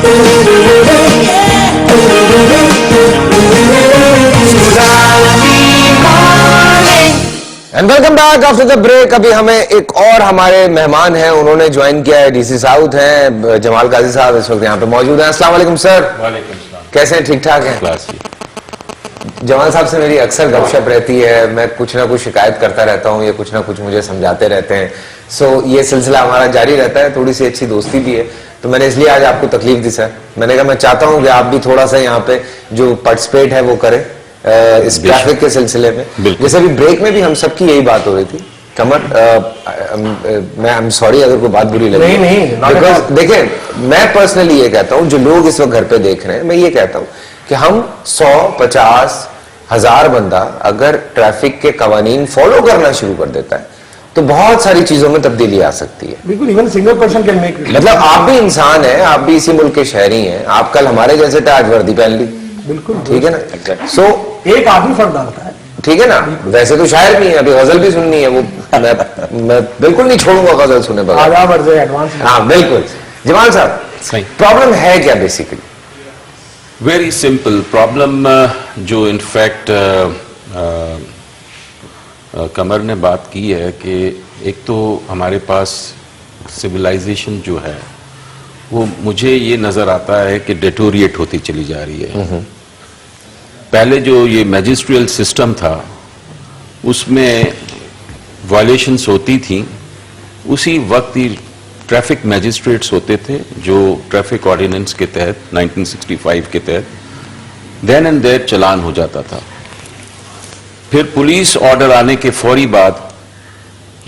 And welcome back after the break. अभी हमें एक और हमारे मेहमान हैं, उन्होंने ज्वाइन किया है, डीसी साउथ हैं, जमाल काजी साहब इस वक्त यहाँ पे मौजूद हैं। अस्सलाम वालेकुम सर। वालेकुम सलाम। कैसे हैं? ठीक ठाक हैं? जमाल साहब से मेरी अक्सर गपशप रहती है, मैं कुछ ना कुछ शिकायत करता रहता हूँ, ये कुछ ना कुछ मुझे समझाते रहते हैं। सो ये सिलसिला हमारा जारी रहता है, थोड़ी सी अच्छी दोस्ती भी है, तो मैंने इसलिए आज आपको तकलीफ दी सर। मैंने कहा मैं चाहता हूँ कि आप भी थोड़ा सा यहाँ पे जो पार्टिसिपेट है वो करें इस ट्रैफिक के सिलसिले में। जैसे अभी ब्रेक में भी हम सबकी यही बात हो रही थी। कमर मैं आई एम सॉरी अगर कोई बात बुरी लगी। नहीं बिकॉज देखें, मैं पर्सनली ये कहता हूँ, जो लोग इस वक्त घर पे देख रहे हैं, मैं ये कहता हूँ कि हम 100, 50, 1000 बंदा अगर ट्रैफिक के कवानीन फॉलो करना शुरू कर देता है तो बहुत सारी चीजों में तब्दीली आ सकती है। बिल्कुल, even single person can make. मतलब आप भी इंसान हैं, आप भी इसी मुल्क के शहरी हैं, आप कल हमारे जैसे थे, आज वर्दी पहन ली। बिल्कुल ठीक है ना? सो एक आदमी फर्क डालता है। ठीक है ना? वैसे तो शायर भी है, अभी गजल भी सुननी है, वो मैं बिल्कुल नहीं छोड़ूंगा गजल सुने बगैर। एडवांस। हाँ बिल्कुल। जमाल साहब, प्रॉब्लम है क्या बेसिकली? वेरी सिंपल प्रॉब्लम, जो इनफैक्ट कमर ने बात की है कि एक तो हमारे पास सिविलाइजेशन जो है वो मुझे ये नजर आता है कि डेटोरिएट होती चली जा रही है। पहले जो ये मैजिस्ट्रियल सिस्टम था उसमें वायलेशंस होती थी, उसी वक्त ही ट्रैफिक मैजिस्ट्रेट्स होते थे जो ट्रैफिक ऑर्डिनेंस के तहत 1965 के तहत देन एंड देयर चलान हो जाता था। फिर पुलिस ऑर्डर आने के फौरी बाद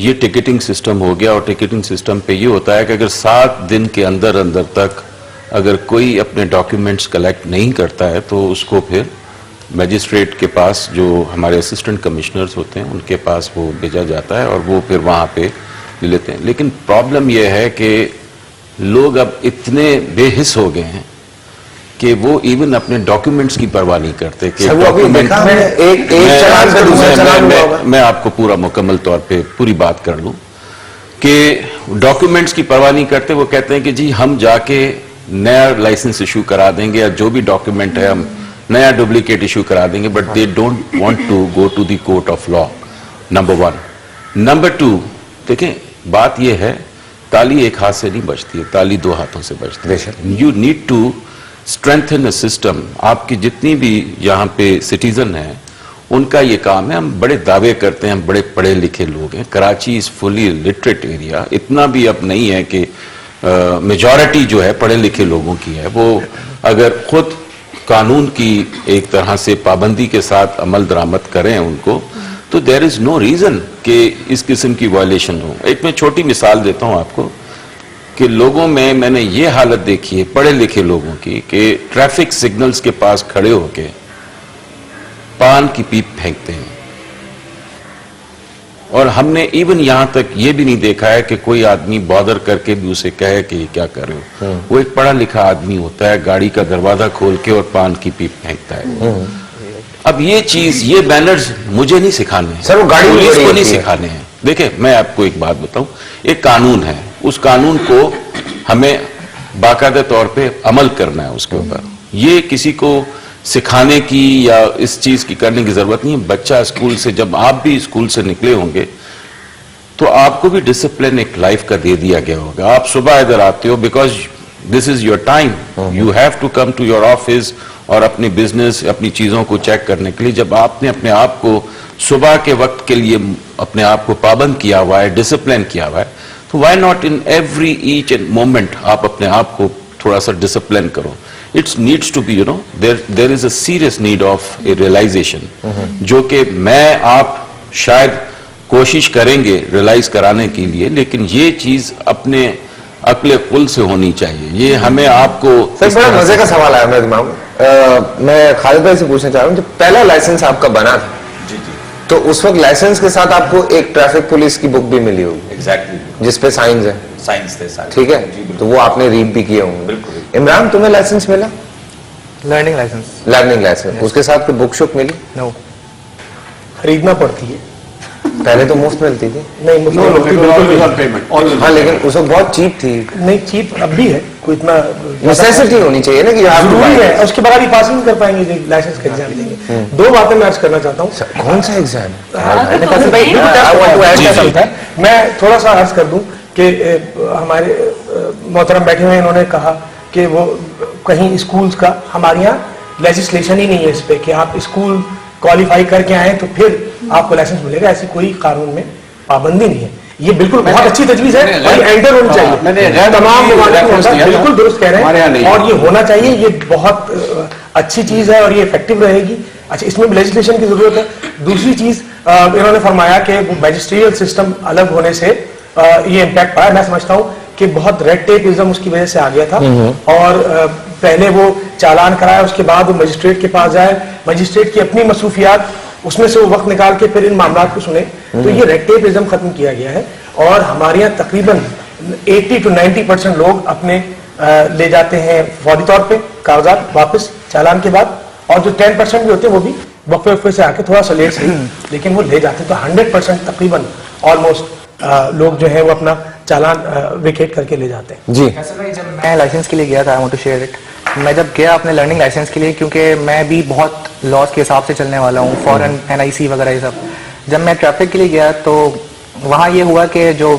ये टिकटिंग सिस्टम हो गया, और टिकटिंग सिस्टम पे ये होता है कि अगर 7 दिन के अंदर अंदर तक अगर कोई अपने डॉक्यूमेंट्स कलेक्ट नहीं करता है तो उसको फिर मैजिस्ट्रेट के पास, जो हमारे असिस्टेंट कमिश्नर्स होते हैं, उनके पास वो भेजा जाता है और वो फिर वहाँ पे ले लेते हैं। लेकिन प्रॉब्लम यह है कि लोग अब इतने बेहिस हो गए हैं कि वो इवन अपने डॉक्यूमेंट्स की परवाह नहीं करते कि डॉक्यूमेंट मैं आपको पूरा मुकम्मल तौर पे पूरी बात कर लूं कि डॉक्यूमेंट्स की परवाह नहीं करते। वो कहते हैं कि जी हम जाके नया लाइसेंस इशू करा देंगे या जो भी डॉक्यूमेंट है हम नया डुप्लीकेट इशू करा देंगे, but they don't want to go to the court of law, number 1। Number 2, देखें बात यह है, ताली एक हाथ से नहीं बजती है, ताली 2 हाथों से बजती है। You need to strengthen a system. आपकी जितनी भी यहाँ पे सिटीजन हैं उनका ये काम है। हम बड़े दावे करते हैं, हम बड़े पढ़े लिखे लोग हैं, Karachi is fully literate area, इतना भी अब नहीं है कि मेजॉरिटी जो है पढ़े लिखे लोगों की है। वो अगर खुद कानून की एक तरह से पाबंदी के साथ अमल दरामद करें उनको, तो देयर इज नो रीजन कि इस किस्म की वायलेशन हो। एक मैं छोटी मिसाल देता हूं आपको कि लोगों में मैंने ये हालत देखी है पढ़े लिखे लोगों की कि ट्रैफिक सिग्नल्स के पास खड़े होके पान की पीप फेंकते हैं, और हमने इवन यहां तक ये भी नहीं देखा है कि कोई आदमी बॉदर करके भी उसे कहे कि क्या कर रहे हो। वो एक पढ़ा लिखा आदमी होता है, गाड़ी का दरवाजा खोल के और पान की पीप फेंकता है। अब ये चीज, ये बैनर्स मुझे नहीं सिखाने हैं, सर वो गाड़ी पुलिस को नहीं सिखाने हैं। देखिए मैं आपको एक बात बताऊं, एक कानून है, उस कानून को हमें बाकायदा तौर पे अमल करना है उसके ऊपर। ये किसी को सिखाने की या इस चीज की करने की जरूरत नहीं है। बच्चा स्कूल से, जब आप भी स्कूल से निकले होंगे तो आपको भी डिसिप्लिन एक लाइफ का दे दिया गया होगा। आप सुबह इधर आते हो because this is your time, you have to come to your office और अपनी बिजनेस, अपनी चीजों को चेक करने के लिए। जब आपने अपने आप को सुबह के वक्त के लिए अपने आप को पाबंद किया हुआ है, डिसिप्लिन किया हुआ है, तो why not in every each and moment आप अपने आप को थोड़ा सा डिसिप्लिन करो। It's needs to be, you know, there is a serious need of a realization, जो कि मैं आप शायद कोशिश करेंगे रियलाइज कराने के लिए, लेकिन ये चीज अपने अक्ल कुल से होनी चाहिए। ये हमें आपको सर बड़ा मजे का सवाल आया मेरे दिमाग में। मैं खालिद भाई से पूछना चाह रहा हूँ, जब पहला लाइसेंस आपका बना था तो उस वक्त लाइसेंस के साथ आपको एक ट्रैफिक पुलिस की बुक भी मिली होगी। एग्जैक्टली, जिसपे साइंस है, साइंस थे सारे। ठीक है, तो वो आपने रीड भी किए होंगे। बिल्कुल। इमरान, तुम्हें लाइसेंस मिला? Learning licence. लर्निंग लाइसेंस, उसके साथ कोई बुक शुक मिली? नो, खरीदना पड़ती है। पहले तो मुफ्त मिलती थी। नहीं मुझे बिल्कुल भी पेमेंट हाँ, लेकिन उस वक्त बहुत चीप थी। नहीं, चीप अब भी है, कोई इतना नेसेसिटी होनी चाहिए ना कि आप जरूरी है, उसके बाद ही पास नहीं कर पाएंगे लाइसेंस का एग्जाम देंगे। दो बातें मैं अर्ज करना चाहता हूँ। कौन सा एग्जाम? मैं थोड़ा सा अर्ज कर दूं कि हमारे मोहतरम बैठे हुए इन्होंने कहा कि वो कहीं स्कूल्स का, हमारे यहाँ लेजिस्लेशन ही नहीं है इस पे कि आप स्कूल क्वालिफाई करके आए तो फिर आपको लाइसेंस मिलेगा, ऐसी कोई कानून में पाबंदी नहीं है। ये बिल्कुल बहुत अच्छी तजवीज है और ये एंटर होनी चाहिए, तमाम बिल्कुल दुरुस्त कह रहे हैं और ये होना चाहिए। ये बहुत अच्छी चीज है और ये इफेक्टिव रहेगी। अच्छा, इसमें भी लेजिस्लेशन की जरूरत है। दूसरी चीज इन्होंने फरमाया कि मैजिस्ट्रियल सिस्टम अलग होने से ये इम्पैक्ट पड़ा। मैं समझता हूँ कि बहुत रेड टेपिज्म उसकी वजह से आ गया था और पहले वो चालान कराया, उसके बाद वो मजिस्ट्रेट के पास जाए, मजिस्ट्रेट की अपनी मसरूफियात, उसमें से वो वक्त निकाल के फिर इन मामला को सुने। तो ये रेड टेपिज्म खत्म किया गया है और हमारे यहाँ तकरीबन 80 to 90% लोग अपने ले जाते हैं फौरी तौर पे कागजात वापस चालान के बाद, और जो 10% भी होते हैं वो भी वक्फे वक्फे से आके थोड़ा सा लेट सही लेकिन वो ले जाते हैं। तो 100% तकरीबन ऑलमोस्ट लोग जो है वो अपना चालान वेकेट करके ले जाते हैं। जी भाई, जब मैं लाइसेंस के लिए गया था, I want to share it, मैं जब गया अपने लर्निंग लाइसेंस के लिए, क्योंकि मैं भी बहुत लॉस के हिसाब से चलने वाला हूँ, फॉरेन NIC वगैरह ये सब, जब मैं ट्रैफिक के लिए गया तो वहाँ ये हुआ कि जो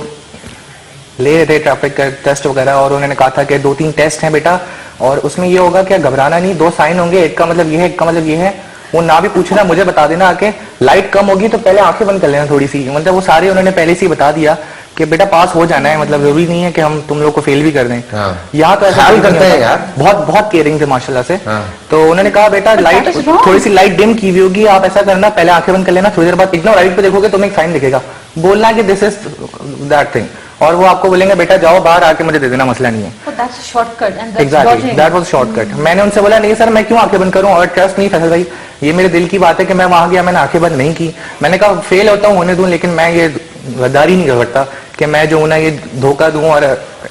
ले रहे थे ट्रैफिक का टेस्ट वगैरह, और उन्होंने कहा था कि 2-3 टेस्ट हैं बेटा, और उसमें ये होगा कि घबराना नहीं, 2 साइन होंगे, एक का मतलब ये है, एक का मतलब ये है। वो ना भी पूछना, मुझे बता देना आके, लाइट कम होगी तो पहले आंखें बंद कर लेना थोड़ी सी, मतलब वो सारे उन्होंने पहले से ही बता दिया कि बेटा पास हो जाना है, मतलब जरूरी नहीं है कि हम तुम लोग को फेल भी कर दें। यहाँ तो ऐसा करते हैं यार, बहुत बहुत केयरिंग थे माशाल्लाह से। तो उन्होंने कहा बेटा लाइट थोड़ी सी लाइट डिम की हुई होगी, आप ऐसा करना पहले आंखें बंद कर लेना, थोड़ी देर बाद इग्नोर राइट पे देखोगे तुम्हें एक साइन दिखेगा, बोलना कि दिस इज दैट थिंग, और वो आपको बोलेंगे बेटा जाओ बाहर आके मुझे दे देना, मसला नहीं है। Exactly that was shortcut. मैंने उनसे बोला नहीं सर मैं क्यों आंखें बंद करूं, और ट्रस्ट नहीं फैसल भाई, ये मेरे दिल की बात है कि मैं वहां गया, मैंने आंखें बंद नहीं की, मैंने कहा फेल होता हूं होने दूं, लेकिन मैं ये गद्दारी नहीं करता कि मैं जो हूं ना ये धोखा दूं और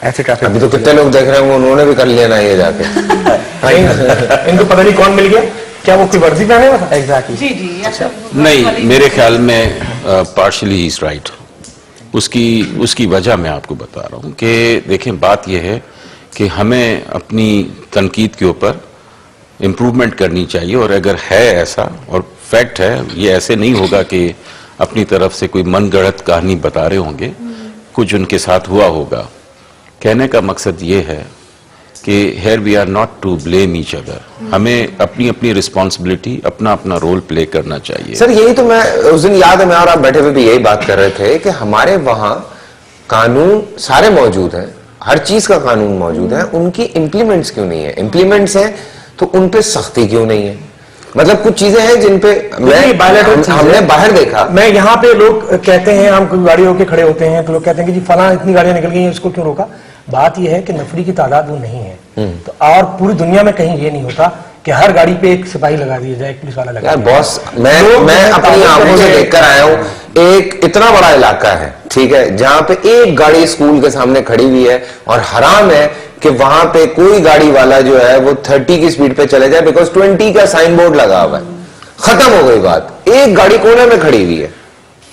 ऐसे ट्रैफिक। अभी तो कितने लोग देख रहे हैं, उन्होंने भी कर लिया ना ये जाके। इनको पता नहीं कौन मिल गया, क्या वो कोई वर्दी पहने हुआ था? एग्जैक्टली जी जी। नहीं, मेरे ख्याल में पार्शली इज राइट। उसकी वजह मैं आपको बता रहा हूं कि देखें, बात यह है कि हमें अपनी तनकीद के ऊपर इम्प्रूवमेंट करनी चाहिए, और अगर है ऐसा, और फैक्ट है, ये ऐसे नहीं होगा कि अपनी तरफ से कोई मनगढ़ंत कहानी बता रहे होंगे, कुछ उनके साथ हुआ होगा। कहने का मकसद ये है कि here we are not to blame each other, हमें अपनी अपनी रिस्पॉन्सिबिलिटी, अपना अपना रोल प्ले करना चाहिए। सर यही तो मैं उस दिन याद है, मैं और आप बैठे हुए भी यही बात कर रहे थे कि हमारे वहां कानून सारे मौजूद हैं, हर चीज का कानून मौजूद है, उनकी इंप्लीमेंट्स क्यों नहीं है? इंप्लीमेंट्स हैं तो उन पे सख्ती क्यों नहीं है? मतलब कुछ चीजें हैं जिन पे हमने बाहर देखा। मैं यहाँ पे लोग कहते हैं, हम कोई गाड़ी होके खड़े होते हैं तो लोग कहते हैं कि जी फलां इतनी गाड़ियां निकल गई हैं, इसको क्यों रोका? बात यह है कि नफरी की तादाद वो नहीं है, तो और पूरी दुनिया में कहीं ये नहीं होता कि हर गाड़ी पे एक सिपाही लगा दिया जाए, एक पुलिस वाला लगा दिया। बॉस, मैं अपनी आंखों से देखकर आया हूँ, एक इतना बड़ा इलाका है, ठीक है, जहां पे एक गाड़ी स्कूल के सामने खड़ी हुई है और हराम है कि वहां पे कोई गाड़ी वाला जो है वो 30 की स्पीड पे चले जाए, बिकॉज 20 का साइन बोर्ड लगा हुआ है। खत्म हो गई बात। एक गाड़ी कोने में खड़ी हुई है,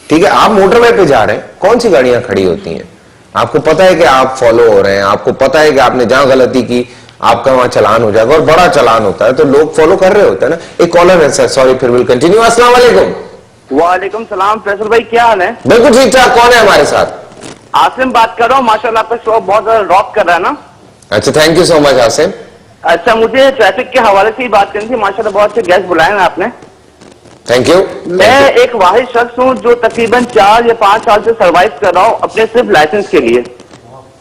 ठीक है, आप मोटरवे पे जा रहे हैं, कौन सी गाड़ियां खड़ी होती हैं? आपको पता है कि आप फॉलो हो रहे हैं, आपको पता है कि आपने जहां गलती की आपका वहां चलान हो जाएगा, और बड़ा चलान होता है तो लोग फॉलो कर रहे होते हैं ना। एक कॉलर है सर, सॉरी, फिर विल कंटिन्यू। अस्सलाम वालेकुम। वालेकुम सलाम। फैसल भाई क्या हाल है? बिल्कुल ठीक ठाक। कौन है हमारे साथ? आसिम बात कर रहा हूँ। माशाल्लाह आपका शो बहुत ज्यादा रॉक कर रहा है ना। अच्छा, thank you so much Asim. अच्छा, मुझे ट्रैफिक के हवाले से ही बात करनी थी। माशाल्लाह बहुत अच्छे गेस्ट बुलाए हैं आपने। Thank you. मैं एक वाहिद शख्स हूँ जो तकरीबन 4 या 5 साल से सर्वाइव कर रहा हूँ अपने सिर्फ लाइसेंस के लिए।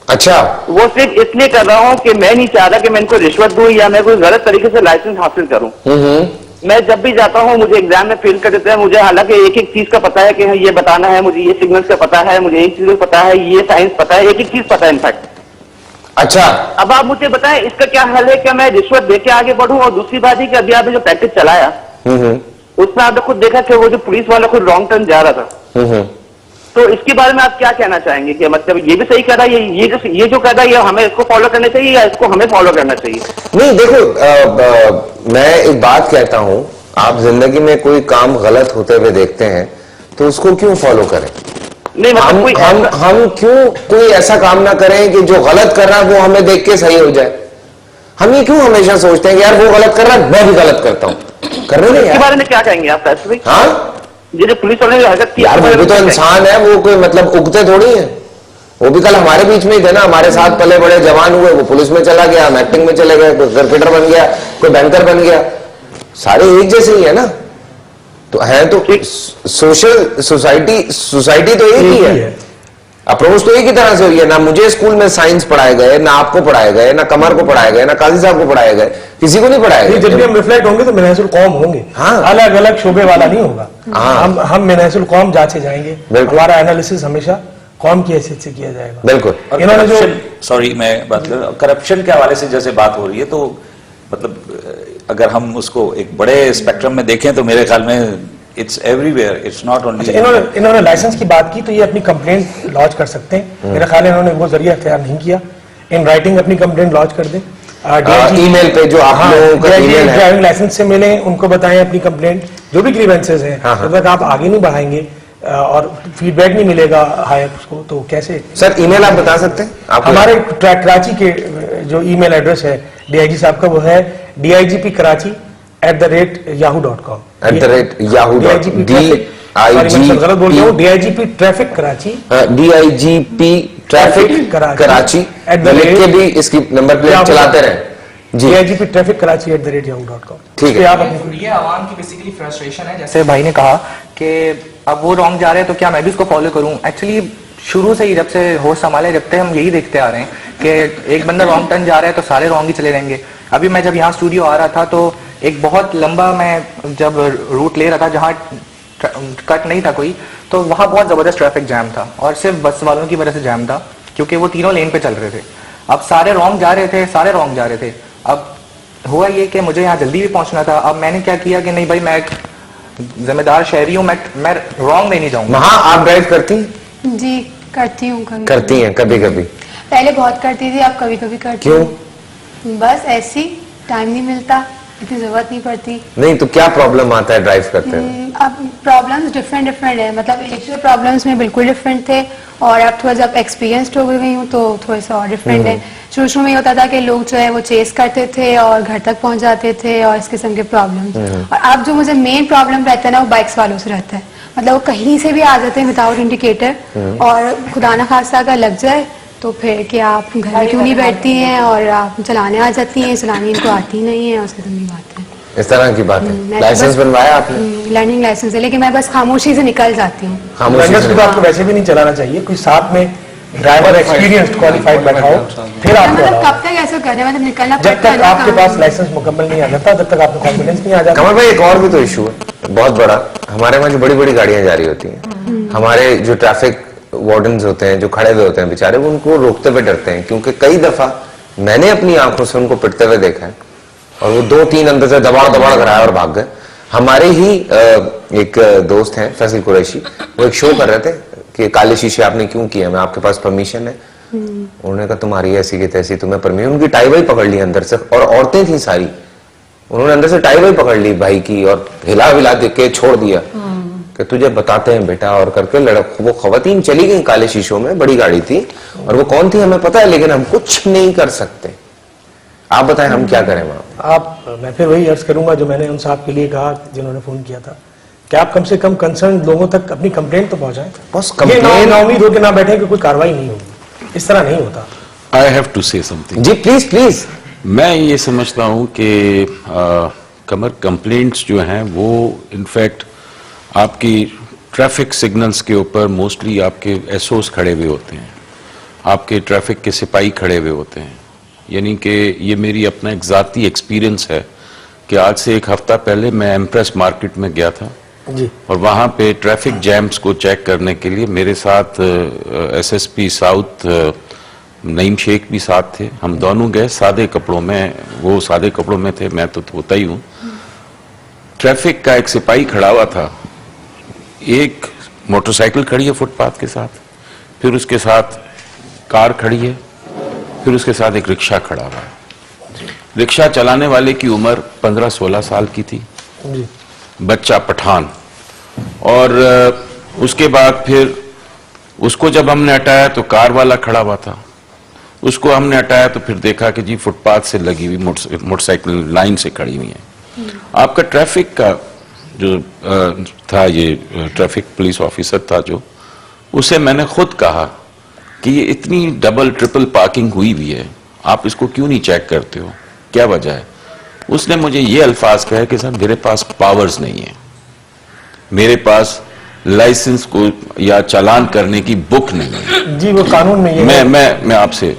अच्छा। वो सिर्फ इसलिए कर रहा हूँ कि मैं नहीं चाह रहा कि मैं इनको रिश्वत दूं या मैं कोई गलत तरीके से लाइसेंस हासिल करूँ। मैं जब भी जाता हूँ मुझे एग्जाम में फेल कर देते हैं। मुझे हालांकि एक एक चीज का पता है कि ये बताना है, मुझे ये सिग्नल्स का पता है, मुझे एक चीज का पता है, ये साइंस पता है, एक एक चीज पता है इनफैक्ट। अच्छा, अब आप मुझे बताएं इसका क्या हल है? क्या मैं रिश्वत देके आगे बढ़ूं? और दूसरी बात है कि अभी आपने जो प्रैक्टिस चलाया उसमें आपने खुद देखा कि वो जो पुलिस वाला खुद रॉन्ग टर्न जा रहा था, तो इसके बारे में आप क्या कहना चाहेंगे? कि मतलब ये भी सही कर रहा है, ये जो कर रहा है ये हमें इसको फॉलो करना चाहिए या इसको हमें फॉलो करना चाहिए? नहीं, देखो मैं एक बात कहता हूं, आप जिंदगी में कोई काम गलत होते हुए देखते हैं तो उसको क्यों फॉलो करें? नहीं मतलब कोई हम क्यों कोई ऐसा काम ना करें कि जो गलत कर रहा है वो हमें देख के सही हो जाए? हम ये क्यों हमेशा सोचते हैं कि यार वो गलत कर रहा है, मैं भी गलत करता हूं? करने नहीं इसके यार। बारे में क्या कहेंगे आप ऐसे? हाँ ये जो पुलिस वाले ने हरकत की, यार, वो भी तो इंसान है, वो कोई मतलब उगते थोड़ी है। वो भी कल हमारे बीच में ही थे ना, हमारे साथ पले बड़े जवान हुए, वो पुलिस में चला गया, हम एक्टिंग में चले गए, कोई क्रिकेटर बन गया, कोई बैंकर बन गया, सारे एक जैसे ही है ना। तो है तो सोशल सोसाइटी तो एक ही है, अप्रोच तो एक ही तरह से हुई है ना। मुझे स्कूल में साइंस पढ़ाए गए, ना आपको पढ़ाए गए, ना कमर को पढ़ाए गए, ना काजी साहब को पढ़ाए गए, किसी को नहीं पढ़ाए गए। जब भी हम रिफ्लेक्ट होंगे तो मिनासुल कौम होंगे, हाँ। अलग अलग शोबे वाला नहीं होगा। हाँ। हम मिनासुल कौम जांचे जाएंगे, बिल्कुल। हमारा एनालिसिस हमेशा कौम की हैसियत से किया जाएगा। बिल्कुल। और इन्होंने जो सॉरी मैं बात कर, करप्शन के हवाले से जैसे बात हो रही है, तो मतलब अगर हम उसको एक बड़े स्पेक्ट्रम में देखें तो मेरे ख्याल में it's everywhere, it's not only. इन्होंने लाइसेंस की बात की तो ये अपनी कंप्लेंट लॉन्च कर सकते हैं। मेरा ख्याल है इन्होंने वो जरिया इख्तियार नहीं किया। इन राइटिंग अपनी कंप्लेंट लॉन्च कर दें, ईमेल पे जो आप लोगों का ईमेल है, ड्राइविंग लाइसेंस से मिले, उनको बताएं अपनी कंप्लेंट, जो भी ग्रीवेंसेस हैं। हाँ, हाँ। जब तक आप आगे नहीं बढ़ाएंगे और फीडबैक नहीं मिलेगा हायर उसको, तो कैसे? सर ईमेल आप बता सकते हैं? आप हमारे कराची के जो ईमेल एड्रेस है डीआईजी साहब का, वो है digpkarachi@yahoo.com। @yahoo.com गलत बोल रहा हूँ, DIGP traffic Karachi, DIGP traffic Karachi लिख के भी इसकी नंबर प्लेट चलाते रहे जी। DIGP traffic Karachi @yahoo.com। ठीक है। आप अपनी ये आवाम की बेसिकली फ्रस्ट्रेशन है। जैसे भाई ने कहा कि अब वो रॉन्ग जा रहे हैं तो क्या मैं भी उसको फॉलो करूं? एक्चुअली शुरू से ही जब से होश संभाले जब तक हम यही देखते आ रहे हैं कि एक बंदा रॉन्ग टर्न जा रहा है तो सारे रॉन्ग ही चले जाएंगे। अभी मैं जब यहाँ स्टूडियो आ रहा था तो एक बहुत लंबा मैं जब रूट ले रहा था जहाँ कट नहीं था कोई, तो वहाँ बहुत जबरदस्त ट्रैफिक जैम था और सिर्फ बस वालों की वजह से जैम था, क्योंकि वो तीनों लेन पे चल रहे थे। अब सारे रॉन्ग जा रहे थे, सारे रॉन्ग जा रहे थे। अब हुआ ये कि मुझे यहाँ जल्दी भी पहुंचना था। अब मैंने क्या किया कि नहीं भाई, मैं एक जिम्मेदार शहरी हूँ, मैं रॉन्ग में नहीं जाऊंगा। वहां आप ड्राइव करती हैं? जी करती हूँ, कभी करती हैं कभी कभी? पहले बहुत करती थी, अब कभी कभी करती क्यों? हूँ। बस ऐसी टाइम नहीं मिलता, इतनी जरूरत नहीं पड़ती। नहीं तो क्या प्रॉब्लम आता है ड्राइव करते हुए? अब प्रॉब्लम्स डिफरेंट है, मतलब एक दो प्रॉब्लम्स में बिल्कुल डिफरेंट थे और अब थोड़ा जब एक्सपीरियंस्ड हो गई हूँ तो थोड़ा सा और डिफरेंट है। शुरू में होता था कि लोग जो है वो चेस करते थे और घर तक पहुंच जाते थे और इस किस्म के प्रॉब्लम्स। और अब जो मुझे मेन प्रॉब्लम रहता है ना, वो बाइक्स वालों से रहता है। मतलब वो कहीं से भी आ जाते हैं विदाउट इंडिकेटर, और खुदा न खास्ता अगर लग जाए तो फिर कि आप घर में क्यों नहीं बैठती हैं और आप चलाने आ जाती हैं, चलानी इनको आती नहीं है, उस किस्म की बात है। इस तरह की बात है। मैं लाइसेंस बस- बनवाया आपने? लर्निंग लाइसेंस है, लेकिन मैं बस खामोशी से निकल जाती हूँ। खामोशी लर्नर्स से को तो आपको वैसे भी नहीं चलाना चाहिए, कोई साथ में ड्राइवर एक्सपीरियंस्ड क्वालिफाइड बैठाओ, फिर आपको मतलब अलाउ। कब तक ऐसा कर रहे हैं, मतलब निकलना जब पड़ता है तक ना आपके काम पास में। लाइसेंस मुकम्मल नहीं आ जाता, जब तक आपको कॉन्फिडेंस नहीं आ जाता। कमल भाई, एक और भी तो इशू है बहुत बड़ा। हमारे वहाँ जो बड़ी बड़ी गाड़ियां जा रही होती हैं, हमारे जो ट्रैफिक वार्डन्स होते हैं जो खड़े हुए होते हैं बेचारे, वो उनको रोकते हुए डरते हैं, क्योंकि कई दफा मैंने अपनी आंखों से उनको पिटते हुए देखा है और वो 2-3 अंदर से दबाड़ कराया और भाग गए। हमारे ही एक दोस्त हैं फैसल कुरैशी, वो एक शो कर रहे थे कि काले शीशे आपने क्यों किया, मैं आपके पास परमिशन है? उन्होंने कहा तुम्हारी ऐसी की तैसी, तुम्हें परमिशन? उनकी टाई वाई पकड़ ली अंदर से, और औरतें थी सारी, उन्होंने अंदर से टाई वाई पकड़ ली भाई की और हिला दे के छोड़ दिया कि तुझे बताते हैं बेटा, और करके वो खवातीन चली गई काले शीशों में, बड़ी गाड़ी थी, और वो कौन थी हमें पता है, लेकिन हम कुछ नहीं कर सकते। आप बताएं हम क्या करें वहां? मैं फिर वही अर्ज करूंगा जो मैंने उन साहब के लिए कहा जिन्होंने फोन किया था, कि आप कम से कम कंसर्न लोगों तक अपनी कंप्लेंट तो पहुंचाएं। बस ये ना कंप्लेन। उम्मीद हो के ना बैठे कि कोई कार्रवाई नहीं होगी, इस तरह नहीं होता। I have to say something. जी प्लीज प्लीज। मैं ये समझता हूं कि कमर कंप्लेंट्स जो हैं वो इनफैक्ट आपकी ट्रैफिक सिग्नल्स के ऊपर मोस्टली आपके एसओस खड़े हुए होते हैं, आपके ट्रैफिक के सिपाही खड़े हुए होते हैं। यानी कि ये मेरी अपना एक ज़ाती एक्सपीरियंस है कि आज से एक हफ्ता पहले मैं एम्प्रेस मार्केट में गया था जी। और वहाँ पे ट्रैफिक जैम्स को चेक करने के लिए मेरे साथ एसएसपी साउथ नईम शेख भी साथ थे। हम दोनों गए सादे कपड़ों में, वो सादे कपड़ों में थे, मैं तो होता ही हूँ। ट्रैफिक का एक सिपाही खड़ा हुआ था, एक मोटरसाइकिल खड़ी है फुटपाथ के साथ, फिर उसके साथ कार खड़ी है, फिर उसके साथ एक रिक्शा खड़ा हुआ है। रिक्शा चलाने वाले की उम्र 15-16 साल की थी, जी। बच्चा पठान, और उसके बाद फिर उसको जब हमने हटाया तो कार वाला खड़ा हुआ था, उसको हमने हटाया तो फिर देखा कि जी फुटपाथ से लगी हुई मोटरसाइकिल लाइन से खड़ी हुई है। आपका ट्रैफिक का जो था, ये ट्रैफिक पुलिस ऑफिसर था जो, उसे मैंने खुद कहा कि ये इतनी डबल ट्रिपल पार्किंग हुई हुई है, आप इसको क्यों नहीं चेक करते हो, क्या वजह है? उसने मुझे ये अल्फाज कहे कि सर मेरे पास पावर्स नहीं है, मेरे पास लाइसेंस को या चालान करने की बुक नहीं है। जी वो कानून में ये मैं आपसे,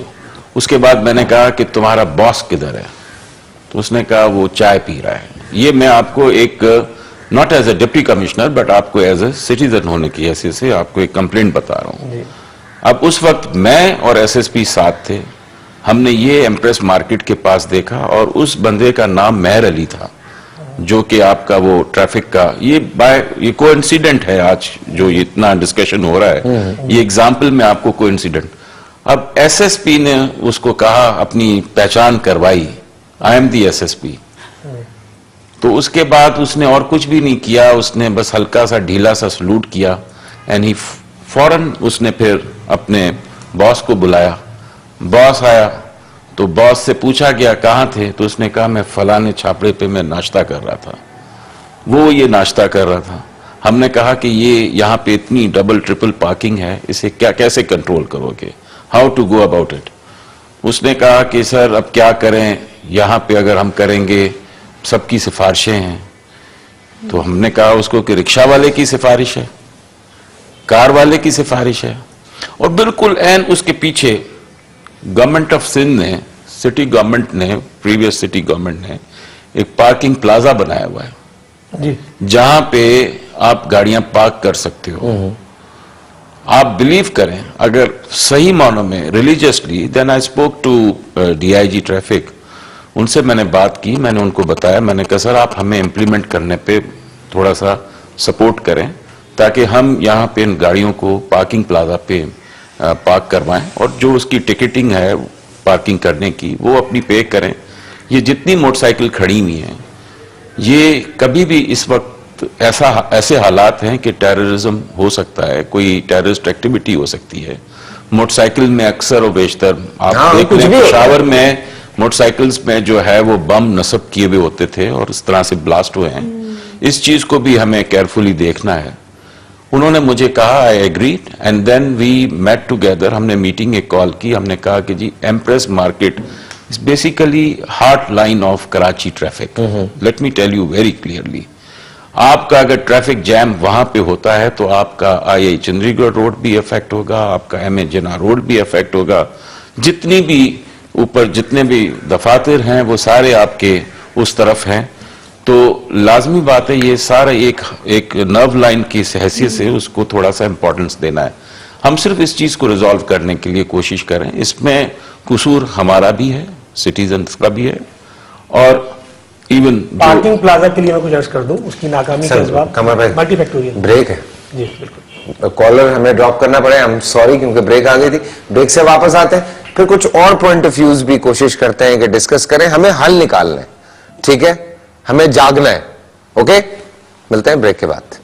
उसके बाद मैंने कहा कि तुम्हारा बॉस किधर है? तो उसने कहा वो चाय पी रहा है। ये मैं आपको एक, not as a deputy commissioner but आपको एज ए सिटीजन होने की हैसियत से आपको एक कंप्लेंट बता रहा हूं। अब उस वक्त मैं और एसएसपी साथ थे, हमने ये एम्प्रेस मार्केट के पास देखा और उस बंदे का नाम मेहर अली था, जो कि आपका वो ट्रैफिक का, ये कोइंसिडेंट है आज जो इतना डिस्कशन हो रहा है, ये एग्जाम्पल में आपको कोइंसिडेंट। अब एसएसपी ने उसको कहा, अपनी पहचान करवाई, आई एम दी एसएसपी। तो उसके बाद उसने और कुछ भी नहीं किया, उसने बस हल्का सा ढीला सा सलूट किया एंड ही फौरन उसने फिर अपने बॉस को बुलाया। बॉस आया तो बॉस से पूछा गया कहाँ थे, तो उसने कहा मैं फलाने छापड़े पे मैं नाश्ता कर रहा था। वो ये नाश्ता कर रहा था। हमने कहा कि ये यहाँ पे इतनी डबल ट्रिपल पार्किंग है, इसे क्या कैसे कंट्रोल करोगे, how to go about it? उसने कहा कि सर अब क्या करें, यहाँ पे अगर हम करेंगे सबकी सिफारिशें हैं। तो हमने कहा उसको कि रिक्शा वाले की सिफारिश है, कार वाले की सिफारिश है, और बिल्कुल एन उसके पीछे गवर्नमेंट ऑफ सिंध ने, सिटी गवर्नमेंट ने, प्रीवियस सिटी गवर्नमेंट ने एक पार्किंग प्लाजा बनाया हुआ है जी, जहां पे आप गाड़ियां पार्क कर सकते हो। आप बिलीव करें, अगर सही मानों में religiously, then I spoke to DIG traffic, उनसे मैंने बात की, मैंने उनको बताया, मैंने कहा सर आप हमें इम्प्लीमेंट करने पे थोड़ा सा सपोर्ट करें ताकि हम यहाँ पे इन गाड़ियों को पार्किंग प्लाजा पे पार्क करवाएं, और जो उसकी टिकटिंग है पार्किंग करने की वो अपनी पे करें। ये जितनी मोटरसाइकिल खड़ी हुई हैं, ये कभी भी इस वक्त ऐसे हालात हैं कि टेररिज्म हो सकता है, कोई टेररिस्ट एक्टिविटी हो सकती है। मोटरसाइकिल में अक्सर और बेशतर आप देख लें, पेशावर में मोटरसाइकिल्स में जो है वो बम नस्ब किए हुए होते थे और इस तरह से ब्लास्ट हुए हैं। इस चीज को भी हमें केयरफुली देखना है। उन्होंने मुझे कहा I agreed and then we met together, हमने मीटिंग एक कॉल की, हमने कहा कि जी Empress market is basically heart line of Karachi traffic. Let me tell you very clearly, आपका अगर ट्रैफिक जैम वहां पे होता है तो आपका आई चंद्रीगढ़ रोड भी अफेक्ट होगा, आपका एम ए जिन्ना रोड भी अफेक्ट होगा, जितनी भी ऊपर जितने भी दफातर हैं वो सारे आपके उस तरफ हैं। तो लाजमी बात है ये सारा एक नर्व लाइन की हैसियत से उसको थोड़ा सा इंपॉर्टेंस देना है। हम सिर्फ इस चीज को रिजॉल्व करने के लिए कोशिश करें, इसमें कसूर हमारा भी है, सिटीजन्स का भी है, और इवन पार्किंग प्लाजा के लिए मैं कुछ अर्ज कर दूं, उसकी नाकामी के जवाब मल्टीफैक्टोरियल ब्रेक है जी बिल्कुल। कॉलर हमें ड्रॉप करना पड़े, हम सॉरी क्योंकि ब्रेक आ गई थी। ब्रेक से वापस आते हैं, फिर कुछ और पॉइंट ऑफ व्यूज भी कोशिश करते हैं कि डिस्कस करें, हमें हल निकालना है, ठीक है, हमें जागना है। ओके, मिलते हैं ब्रेक के बाद।